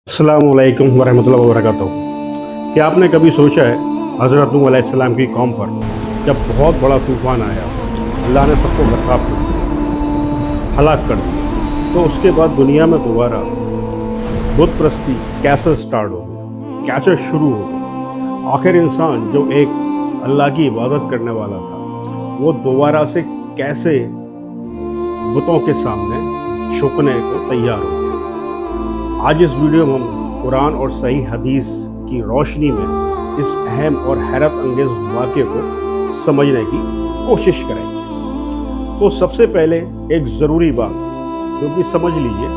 अस्सलामुअलैकुम वरहमतुल्लाहि वबरकातुहू। क्या आपने कभी सोचा है हज़रत नूह अलैहिस्सलाम की कौम पर जब बहुत बड़ा तूफ़ान आया, अल्लाह ने सबको गर्क़ कर दिया, हलाक कर दिया, तो उसके बाद दुनिया में दोबारा बुत परस्ती कैसे स्टार्ट हो गई, कैसे शुरू हो गई। आखिर इंसान जो एक अल्लाह की इबादत करने वाला था, वो दोबारा से कैसे बुतों के सामने झुकने को तैयार हो गया। आज इस वीडियो में हम कुरान और सही हदीस की रोशनी में इस अहम और हैरत अंगेज़ वाक़े को समझने की कोशिश करेंगे। तो सबसे पहले एक ज़रूरी बात जो कि समझ लीजिए,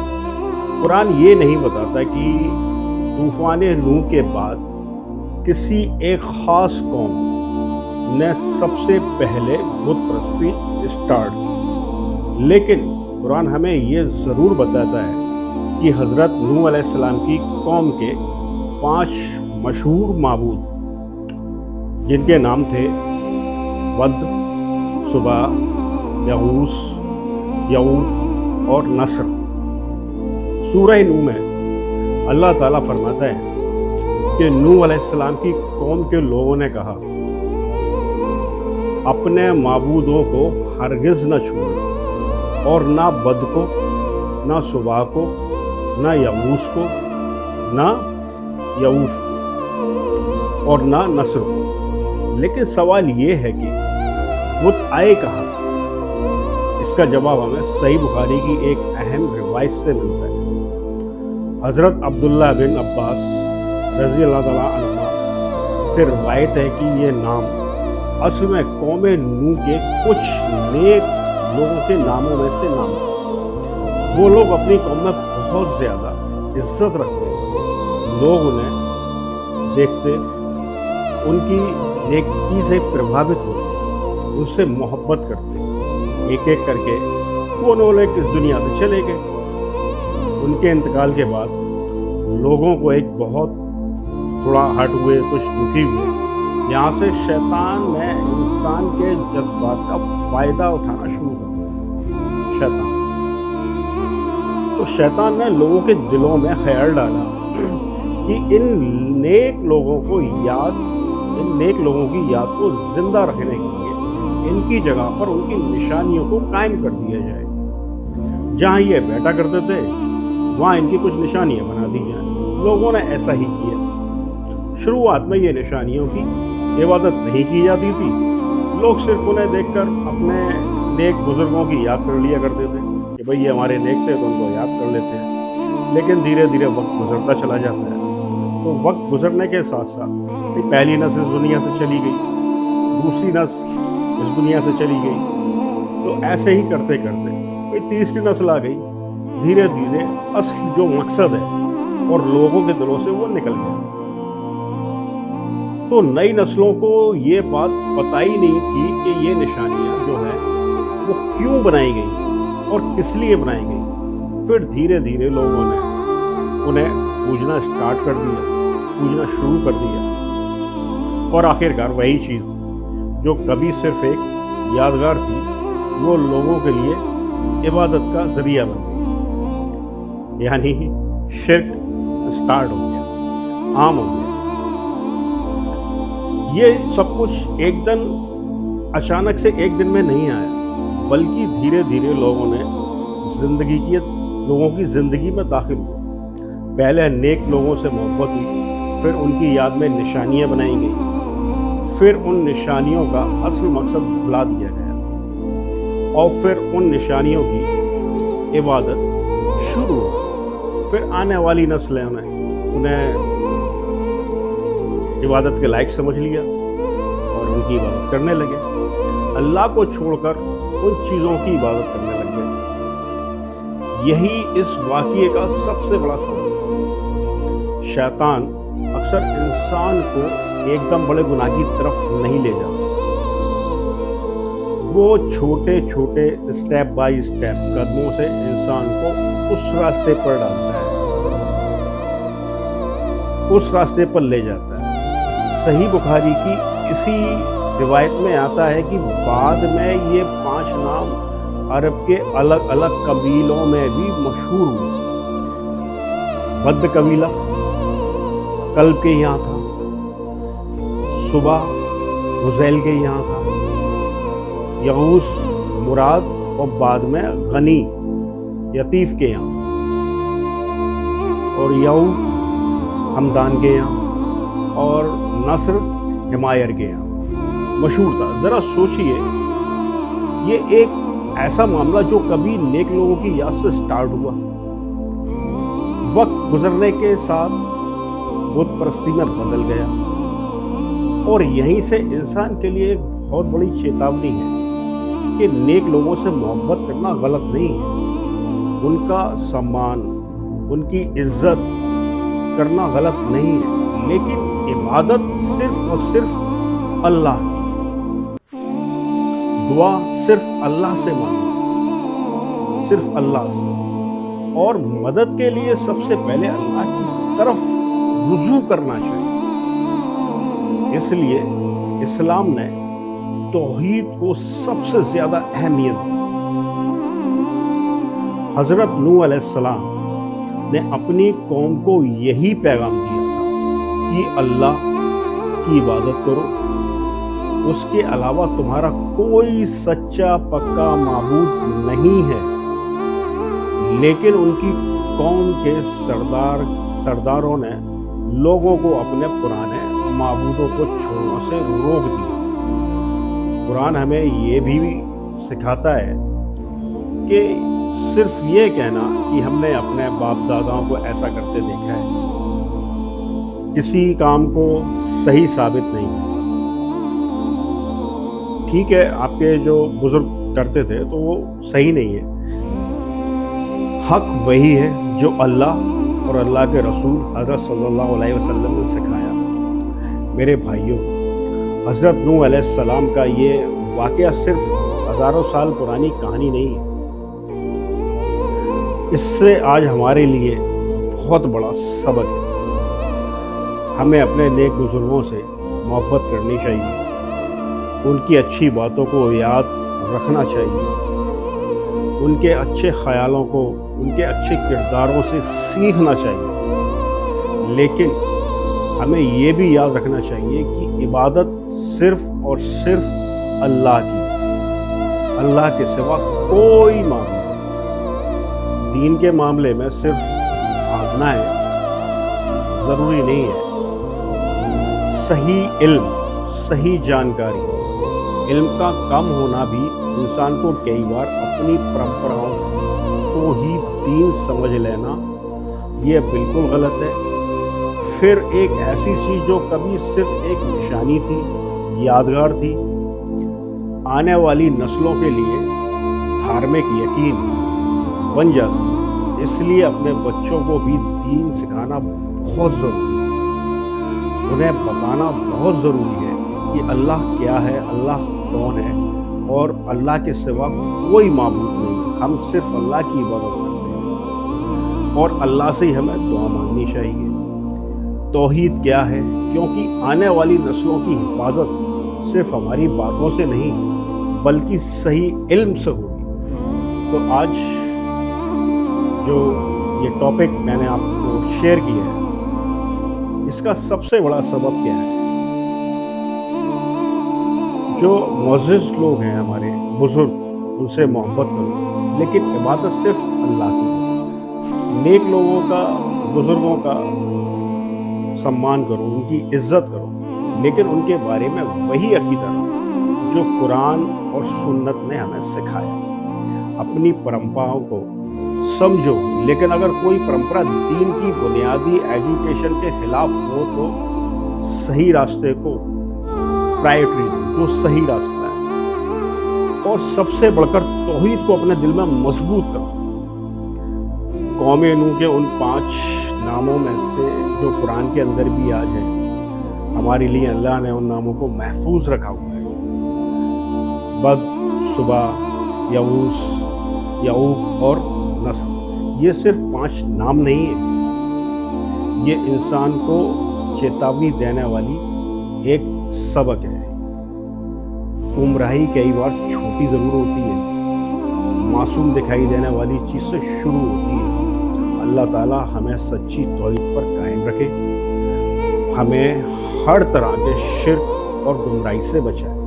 कुरान ये नहीं बताता कि तूफ़ान नूह के बाद किसी एक ख़ास कौम ने सबसे पहले बुत परस्ती स्टार्ट की, लेकिन कुरान हमें ये ज़रूर बताता है कि हज़रत नूह अलैहिस्सलाम की कौम के 5 मशहूर माबूद, जिनके नाम थे वद, सुबा, यगूस, यऊक और नस्र। सूरह नूह में अल्लाह ताला फरमाता है कि नूह अलैहिस्सलाम की कौम के लोगों ने कहा, अपने माबूदों को हरगिज़ न छोड़ो और ना बद को, ना सुबा को, ना यगूस को, ना यऊस को और ना नस्र को। लेकिन सवाल ये है कि बुत आए कहाँ से? इसका जवाब हमें सही बुखारी की एक अहम रिवायत से मिलता है। हज़रत अब्दुल्लाह बिन अब्बास रज़ी अल्लाह तआला अन्हुमा से रिवायत है कि ये नाम असल में कौम नूह के कुछ नेक लोगों के नामों में से नाम है। वो लोग अपनी कौम में बहुत ज़्यादा इज्जत रखते हैं, लोग उन्हें देखते, उनकी नेकी से प्रभावित होते, उनसे मोहब्बत करते। एक एक करके वो लोग इस दुनिया से चले गए। उनके इंतकाल के बाद लोगों को एक बहुत थोड़ा हट हुए, कुछ दुखी हुए। यहाँ से शैतान ने इंसान के जज्बात का फ़ायदा उठाना शुरू कर दिया। तो शैतान ने लोगों के दिलों में ख्याल डाला कि इन नेक लोगों की याद को ज़िंदा रखने के लिए इनकी जगह पर उनकी निशानियों को कायम कर दिया जाए। जहाँ ये बैठा करते थे, वहाँ इनकी कुछ निशानियाँ बना दी जाए। लोगों ने ऐसा ही किया। शुरुआत में ये निशानियों की इबादत नहीं की जाती थी। लोग सिर्फ उन्हें देखकर अपने नेक बुज़ुर्गों की याद कर लिया करते थे कि भाई ये हमारे नेक थे, तो उनको याद कर लेते हैं। लेकिन धीरे धीरे वक्त गुजरता चला जाता है। तो वक्त गुजरने के साथ साथ पहली नस्ल इस दुनिया से चली गई, दूसरी नस्ल इस दुनिया से चली गई। तो ऐसे ही करते करते कोई तीसरी नस्ल आ गई। धीरे धीरे असल जो मकसद है और लोगों के दिलों से वो निकल गया। तो नई नस्लों को ये बात पता ही नहीं थी कि ये निशानियाँ जो हैं वो क्यों बनाई गई और किस लिए बनाई गई। फिर धीरे धीरे लोगों ने उन्हें पूजना स्टार्ट कर दिया, पूजना शुरू कर दिया। और आखिरकार वही चीज़ जो कभी सिर्फ एक यादगार थी, वो लोगों के लिए इबादत का ज़रिया बन गई। यानी शिर्क स्टार्ट हो गया, आम हो गया। ये सब कुछ एकदम अचानक से एक दिन में नहीं आया, बल्कि धीरे धीरे लोगों की ज़िंदगी में दाखिल हुए। पहले नेक लोगों से मोहब्बत हुई, फिर उनकी याद में निशानियाँ बनाई गई, फिर उन निशानियों का असल मकसद भुला दिया गया और फिर उन निशानियों की इबादत शुरू हो। फिर आने वाली नस्लें उन्हें इबादत के लायक समझ लिया और उनकी इबादत करने लगे। अल्लाह को छोड़कर उन चीज़ों की इबादत करने लग गए। यही इस वाक़ये का सबसे बड़ा सबब है। शैतान अक्सर इंसान को एकदम बड़े गुनाह की तरफ नहीं ले जाता। वो छोटे छोटे स्टेप बाय स्टेप कदमों से इंसान को उस रास्ते पर डालता है, उस रास्ते पर ले जाता है। सही बुखारी की इसी रिवायत में आता है कि बाद में ये 5 नाम अरब के अलग अलग कबीलों में भी मशहूर हुए। बद्द कबीला कल्ब के यहाँ था, सुबह हुज़ैल के यहाँ था, यऊस मुराद और बाद में गनी यतीफ के यहाँ, और यऊ हमदान के यहाँ, और नस्र हिमायर के यहाँ मशहूर था। ज़रा सोचिए, ये एक ऐसा मामला जो कभी नेक लोगों की याद से स्टार्ट हुआ, वक्त गुजरने के साथ बुत परस्ती में बदल गया, और यहीं से इंसान के लिए एक बहुत बड़ी चेतावनी है कि नेक लोगों से मोहब्बत करना गलत नहीं है, उनका सम्मान, उनकी इज्जत करना गलत नहीं है, लेकिन इबादत सिर्फ और सिर्फ अल्लाह की, दुआ सिर्फ अल्लाह से मांगना, सिर्फ अल्लाह से, और मदद के लिए सबसे पहले अल्लाह की तरफ रुजू करना चाहिए। इसलिए इस्लाम ने तौहीद को सबसे ज़्यादा अहमियत दी। हज़रत नूह अलैहिस्सलाम ने अपनी कौम को यही पैगाम दिया था कि अल्लाह की इबादत करो, उसके अलावा तुम्हारा कोई सच्चा पक्का माबूद नहीं है। लेकिन उनकी कौम के सरदारों ने लोगों को अपने पुराने माबूदों को छोड़ने से रोक दिया। कुरान हमें ये भी सिखाता है कि सिर्फ ये कहना कि हमने अपने बाप दादाओं को ऐसा करते देखा है, किसी काम को सही साबित नहीं है। ठीक है, आपके जो बुजुर्ग करते थे तो वो सही नहीं है। हक वही है जो अल्लाह और अल्लाह के रसूल हज़रत सल्लल्लाहु अलैहि वसल्लम ने सिखाया। मेरे भाइयों, हज़रत नूह अलैहिस्सलाम का ये वाक़या सिर्फ हज़ारों साल पुरानी कहानी नहीं है, इससे आज हमारे लिए बहुत बड़ा सबक है। हमें अपने नेक बुजुर्गों से मोहब्बत करनी चाहिए, उनकी अच्छी बातों को याद रखना चाहिए, उनके अच्छे ख़यालों को, उनके अच्छे किरदारों से सीखना चाहिए। लेकिन हमें ये भी याद रखना चाहिए कि इबादत सिर्फ और सिर्फ अल्लाह की, अल्लाह के सिवा कोई मामला नहीं। दीन के मामले में सिर्फ भावना है ज़रूरी नहीं है। सही इल्म, सही जानकारी, इल्म का कम होना भी इंसान को कई बार अपनी परंपराओं को ही दीन समझ लेना, ये बिल्कुल गलत है। फिर एक ऐसी चीज़ जो कभी सिर्फ एक निशानी थी, यादगार थी, आने वाली नस्लों के लिए धार्मिक यकीन बन जाती। इसलिए अपने बच्चों को भी दीन सिखाना बहुत ज़रूरी है, उन्हें बताना बहुत ज़रूरी है कि अल्लाह क्या है, अल्लाह कौन है, और अल्लाह के सिवा कोई माबूद नहीं। हम सिर्फ अल्लाह की इबादत करते हैं, और अल्लाह से ही हमें दुआ मांगनी चाहिए। तौहीद क्या है? क्योंकि आने वाली नस्लों की हिफाजत सिर्फ हमारी बातों से नहीं बल्कि सही इल्म से होगी। तो आज जो ये टॉपिक मैंने आपको शेयर किया है, इसका सबसे बड़ा सबब क्या है? जो मुअज़्ज़िज़ लोग हैं, हमारे बुज़ुर्ग, उनसे मोहब्बत करो, लेकिन इबादत सिर्फ अल्लाह की करो। नेक लोगों का, बुज़ुर्गों का सम्मान करो, उनकी इज़्ज़त करो, लेकिन उनके बारे में वही अक़ीदा जो कुरान और सुन्नत ने हमें सिखाया। अपनी परंपराओं को समझो, लेकिन अगर कोई परंपरा दीन की बुनियादी एजुकेशन के खिलाफ हो तो सही रास्ते को प्रायोरिटी दो, जो सही रास्ता है। और सबसे बढ़कर तौहीद को अपने दिल में मजबूत करो। कौमे नूह के उन 5 नामों में से जो कुरान के अंदर भी आज है, हमारे लिए अल्लाह ने उन नामों को महफूज रखा हुआ है। बद, सुबह, यऊस, यऊक और नस्र, ये सिर्फ 5 नाम नहीं है, ये इंसान को चेतावनी देने वाली एक सबक है। गुमराही कई बार छोटी ज़रूर होती है, मासूम दिखाई देने वाली चीज़ से शुरू होती है। اللہ تعالیٰ ہمیں سچی توحید پر قائم رکھے، ہمیں ہر طرح کے شرک اور گمراہی سے بچائے،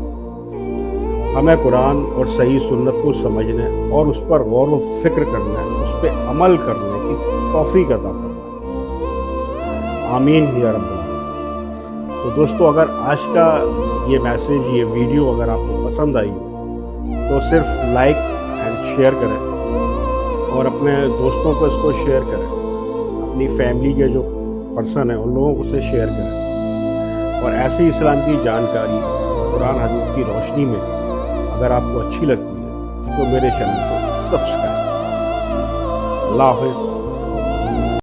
ہمیں قرآن اور صحیح سنت کو سمجھنے اور اس پر غور و فکر کرنے، اس پہ عمل کرنے کی توفیق عطا فرمائے، آمین یا رب العالمین۔ تو دوستو، اگر آج کا یہ میسیج، یہ ویڈیو اگر آپ کو پسند آئی تو صرف لائک اینڈ شیئر کریں اور اپنے دوستوں کو اس کو شیئر کریں، اپنی فیملی کے جو پرسن ہیں ان لوگوں کو سے شیئر کریں، اور ایسی اسلام کی جانکاری قرآن حدیث کی روشنی میں اگر آپ کو اچھی لگتی ہے تو میرے چینل کو سبسکرائب۔ اللہ حافظ۔